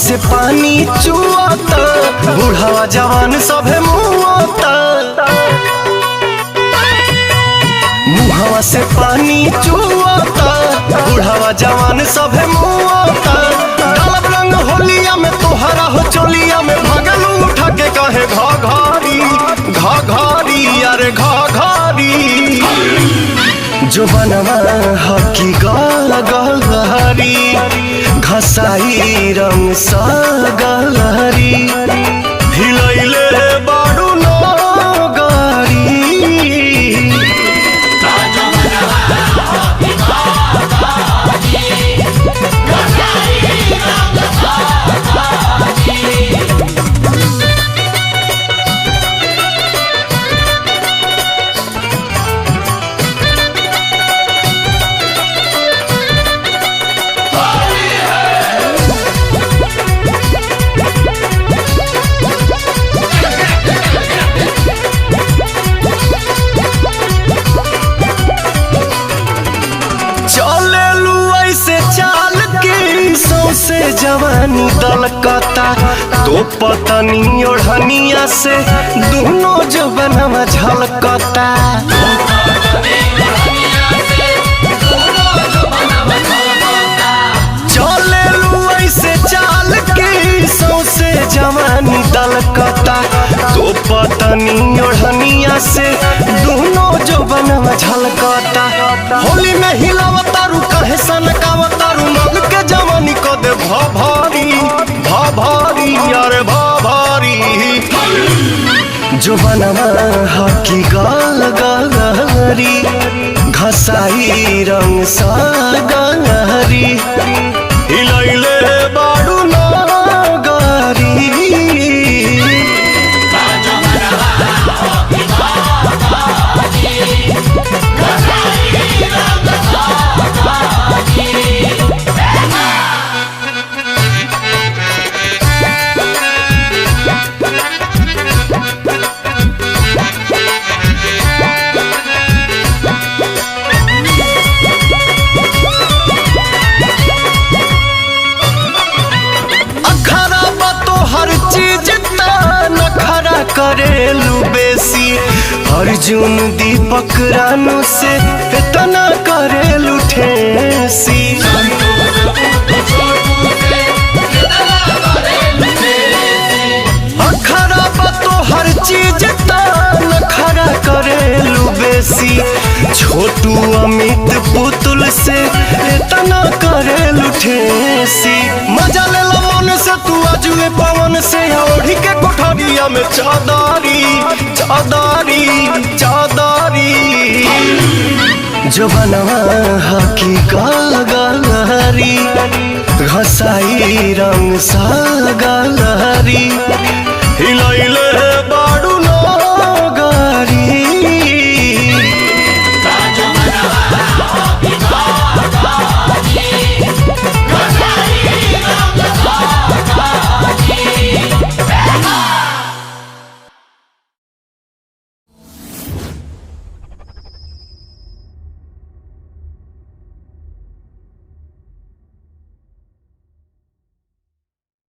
से पानी चुआता, बूढ़ावा जवान सभे मुआता। मुहावा से पानी चुआता, बूढ़ावा जवान सभे मुआता। डालब रंग होलिया में तोहरा हो चोलिया में, भागलू उठा के कहे घाघारी घाघारी अरे घाघारी। जो बनवा हकी गलहरी, घसाई रंग सा गलहरी। हिलैले बारू नगारी। से जवानी दलकता तो पतनी ओढ़निया से दोनों जवनवा झलकता। चले लू ऐसे चाल के सौसे जवानी दलकता तो पतनी ओढ़निया से दोनों जवनवा झलकता। होली में हिलावता रू कहे सनकावता रू, मन के जवानी को दे भाभारी भाभारी अरे भाभारी। जो बनवा हकी गलहरी, घसाई रंग सा गलहरी। हिलैले बारू नगारी। करेलू बेसी अर्जुन दीपक रानू से इतना करेलू ठेसी। अखरा तो हर चीज नखरा करेलू बेसी, छोटू अमित पुतुल से इतना करेलू ठेसी। मजा ले मन से तू आजुए पवन से, ओढ़ी के कोठरिया में चादारी चादारी चादारी। जो बनवा हकी गलहरी, घसाई रंग सा